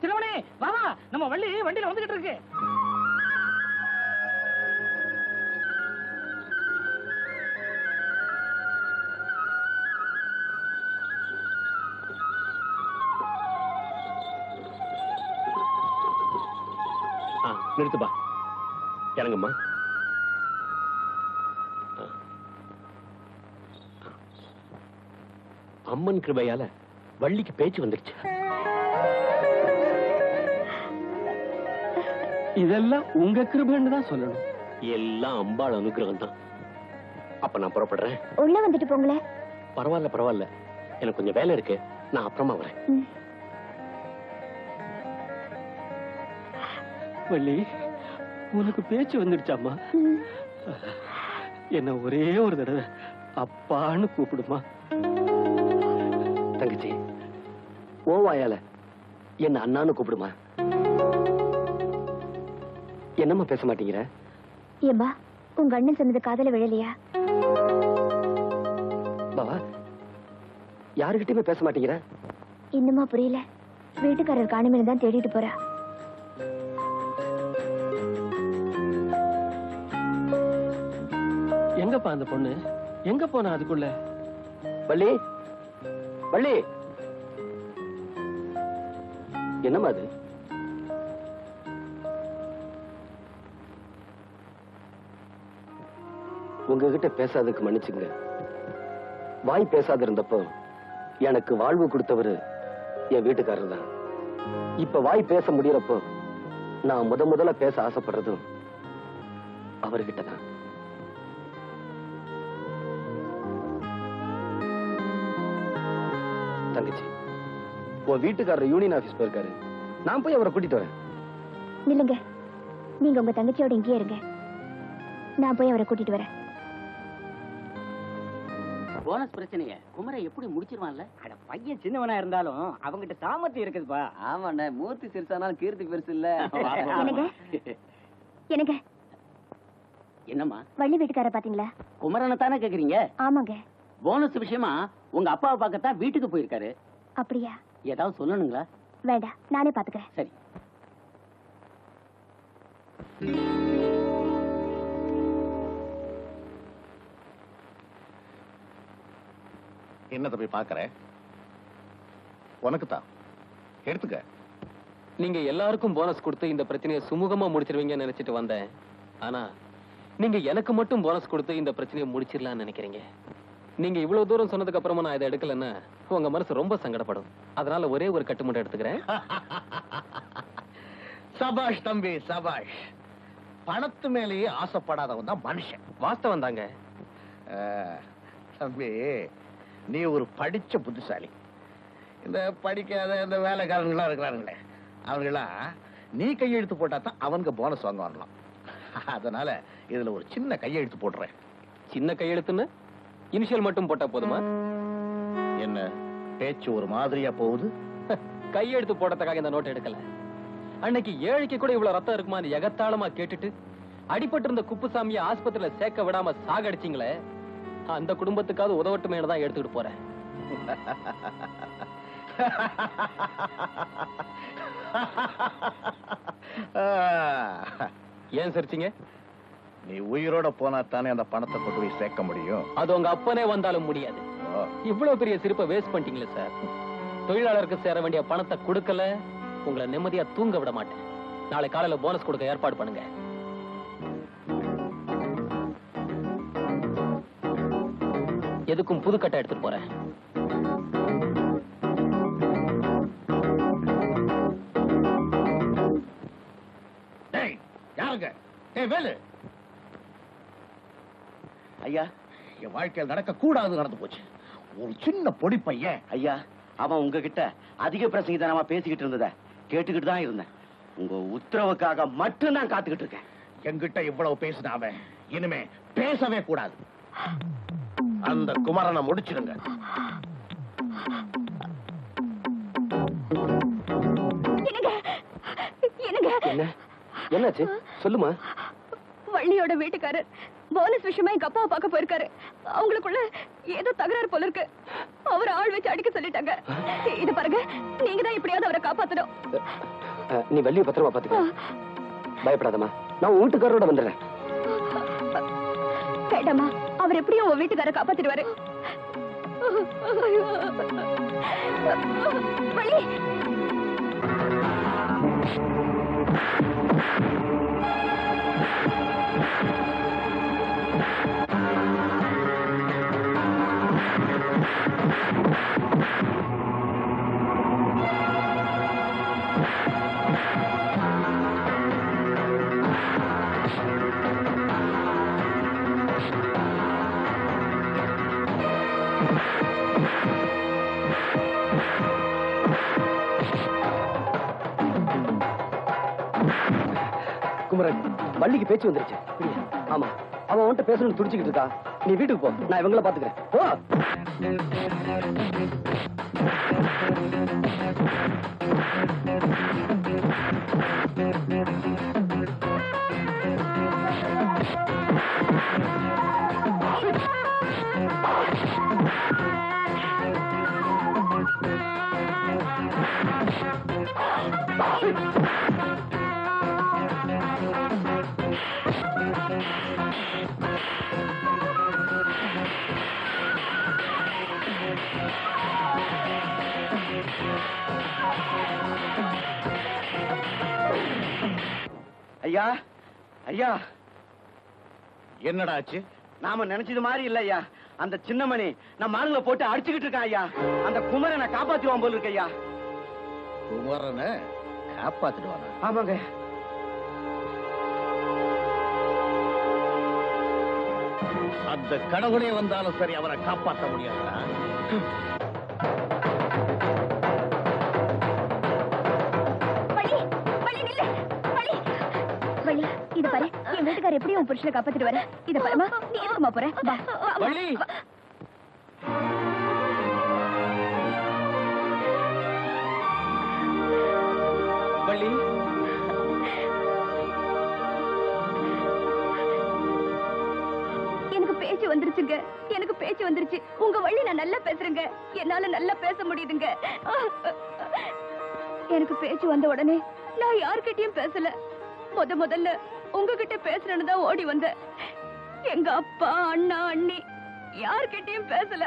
சின்னமணி வாமா, நம்ம வள்ளி வண்டியில வந்துகிட்டு இருக்கு. நிறுத்துப்பா, இறங்கம்மா. அம்மன் கிருபையால வள்ளிக்கு பேச்சு வந்துருச்சு. இதெல்லாம் உங்க கிருபைன்னு தான் சொல்லணும். எல்லாம் அம்பாள் அனுகிரகம் தான். அப்ப நான் புறப்படுறேன். உள்ள வந்துட்டு போங்களேன். பரவாயில்ல பரவாயில்ல, எனக்கு கொஞ்சம் வேலை இருக்கு, நான் அப்புறமா வரேன். வள்ளி, உனக்கு பேச்சு வந்துடுச்சாம்மா? என்ன ஒரே ஒரு தடவை அப்பான்னு கூப்பிடுமா? தங்கச்சி, ஓவாயால என்ன அண்ணான்னு கூப்பிடுமா? என்னம்மா பேச மாட்டேங்கிற? ஏம்பா, உங்க அண்ணன் சொன்னது காதல விழலையா? பாவா, யாருகிட்டயுமே பேச மாட்டேங்கிற? இன்னுமா புரியல? வீட்டுக்காரர் காணுமே தான் தேடிட்டு போறா. எங்கப்பா அந்த பொண்ணு? எங்க போனா அதுக்குள்ள? வள்ளி, வள்ளி, என்னம்மா அது? உங்ககிட்ட பேசாததுக்கு மன்னிச்சுங்க. வாய் பேசாத இருந்தப்போ எனக்கு வாழ்வு கொடுத்தவரு என் வீட்டுக்காரர் தான். இப்ப வாய் பேச முடியறப்போ நான் முதல்ல பேச ஆசைப்படுறதும் அவர்கிட்ட தான். தங்கச்சி, உன் வீட்டுக்காரர் யூனியன் ஆபீஸ் போயிருக்காரு, நான் போய் அவரை கூட்டிட்டு வரேன். நில்லுங்க, நீங்க உங்க தங்கச்சியோட இங்கேயே இருங்க, நான் போய் அவரை கூட்டிட்டு வரேன். போனஸ் பிரச்சனைய குமரை எப்படி முடிச்சிருவான்ல? அட பையன் சின்னவனா இருந்தாலும் அவங்கிட்ட சாமர்த்தியம் இருக்குதுப்பா. ஆமாண்ணே, மூர்த்தி சிறுசானாலும் கீர்த்தி பெருசு இல்ல. எனக்கு என்னம்மா, வள்ளி வீட்டுக்கார பாத்தீங்களா? குமரனை தானே கேக்குறீங்க? ஆமாங்க. போனஸ் விஷயமா உங்க அப்பாவை பார்க்கத்தான் வீட்டுக்கு போயிருக்காரு. அப்படியா? ஏதாவது சொல்லணுங்களா? வேண்டாம், நானே பாத்துக்கிறேன். சரி. என்னத்தை போய் பாக்குற? உனக்கு தான் எடுத்துக்க. நீங்க எல்லாருக்கும் போனஸ் கொடுத்து இந்த பிரச்சனையை சுமூகமா முடிச்சிருவீங்கன்னு நினைச்சிட்டு வந்தேன். ஆனா நீங்க எனக்கு மட்டும் போனஸ் கொடுத்து இந்த பிரச்சனையை முடிச்சிடலாம்னு நினைக்கிறீங்க. நீங்க இவ்வளவு தூரம் சொன்னதுக்கு அப்புறமா நான் இதை எடுக்கலன்னா உங்க மனசு ரொம்ப சங்கடப்படும். அதனால ஒரே ஒரு கட்டு மட்டும் எடுத்துக்கிறேன். சபாஷ் தம்பி, சபாஷ். பணத்து மேலேயே ஆசைப்படாதவன் தான் மனுஷன். வாஸ்தவம் தாங்க. தம்பி, நீ ஒரு படிச்ச புத்திசாலி. இந்த படிக்காத இந்த வேலைக்காரங்களா இருக்கிறாங்களே, அவங்களா நீ கையெழுத்து போட்டா தான் அவங்க போனஸ் வாங்க வரலாம். அதனால இதுல ஒரு சின்ன கையெழுத்து போடுறேன். சின்ன கையெழுத்துன்னு இனிஷியல் மட்டும் போட்டா போதுமா? என்ன பேச்சு ஒரு மாதிரியா போகுது? கையெழுத்து போடுறதுக்காக இந்த நோட் எடுக்கல. அன்னைக்கு ஏழைக்கு கூட இவ்வளவு ரத்தம் இருக்குமா எகத்தாளமா கேட்டுட்டு அடிபட்டு இருந்த குப்புசாமியை ஆஸ்பத்திரியில சேர்க்க விடாம சாகடிச்சிங்களே, அந்த குடும்பத்துக்காவது உதவட்டுமே தான் எடுத்துக்கிட்டு போறேன். ஏன் சிரிச்சீங்க? நீ உயிரோட போனா தானே அந்த பணத்தை கொண்டு போய் சேர்க்க முடியும். அது உங்க அப்பனே வந்தாலும் முடியாது. இவ்வளவு பெரிய சிரிப்பை வேஸ்ட் பண்ணிட்டீங்களே சார். தொழிலாளருக்கு சேர வேண்டிய பணத்தை கொடுக்கல, உங்களை நிம்மதியா தூங்க விட மாட்டேன். நாளை காலையில போனஸ் கொடுக்க ஏற்பாடு பண்ணுங்க. எதுக்கும் புதுக்கட்டை எடுத்துட்டு போறேன். யாருங்க? வேலு ஐயா, என் வாழ்க்கையில் நடக்க கூடாது நடந்து போச்சு. ஒரு சின்ன பொடி பையன். ஐயா, அவன் உங்ககிட்ட அதிக பிரசங்கிதனமா பேசிக்கிட்டு இருந்தத கேட்டுக்கிட்டு தான் இருந்தேன். உங்க உத்தரவுக்காக மட்டும் தான் காத்துக்கிட்டு இருக்கேன். என்கிட்ட இவ்வளவு பேசின அவன் இனிமே பேசவே கூடாது. அந்த குமரனை முடிச்சிருங்க. என்ன என்னாச்சு சொல்லுமா? வள்ளியோட வீட்டுக்காரர் போனஸ் விஷயமா எங்க அப்பாவை பார்க்க போயிருக்காரு. அவங்களுக்குள்ள ஏதோ தகராறு போல இருக்கு. அவர் ஆள் வச்சு அடிக்க சொல்லிட்டாங்க. இது பாருங்க, நீங்க தான் எப்படியாவது அவரை காப்பாத்தணும். நீ வள்ளியை பத்திரமா பாத்துக்க. பயப்படாதம்மா, நான் உன் வீட்டுக்காரரோட வந்துடுறேன். வேண்டாமா, அவர் எப்படியும் உன் வீட்டுக்கார காப்பாத்திடுவாரு. வள்ளி, குமரன், வள்ளிக்கு பேச்சு வந்துருச்சு. ஆமா, அவன் உன்கிட்ட பேசணும்னு துடிச்சுக்கிட்டு இருக்கா. நீ வீட்டுக்கு போ, நான் இவங்கள பாத்துக்கிறேன். போ. ஐயா, ஐயா, என்னடா ஆச்சு? நாம நினைச்சது மாதிரி இல்ல ஐயா. அந்த சின்னமணி நம்ம ஆளுங்களை போட்டு அடிச்சுக்கிட்டு இருக்கான் ஐயா. அந்த குமரனை காப்பாத்துவான் போல இருக்கு ஐயா. குமரனை காப்பாத்திடுவானா? ஆமாங்க. அந்த கடவுளே வந்தாலும் சரி, அவரை காப்பாற்ற முடியாதா? வள்ளி, இத பாரு, என் வீட்டுக்கார எப்படியும் உன் புருஷனை காப்பாத்திடுவாரு. இத பாருமா, நீ எதுக்குமா போற? வா. வள்ளி, வள்ளி, எனக்கு பேச்சு வந்துருச்சுங்க, எனக்கு பேச்சு வந்துருச்சு. உங்க வள்ளி நான் நல்லா பேசுறேங்க, என்னால நல்லா பேச முடியுதுங்க. எனக்கு பேச்சு வந்த உடனே நான் யார்கிட்டயும் பேசல. முதல்ல உங்ககிட்ட பேசுறேன்னு தான் ஓடி வந்தேன். எங்க அப்பா, அண்ணா, அண்ணி யார்கிட்டயும் பேசல.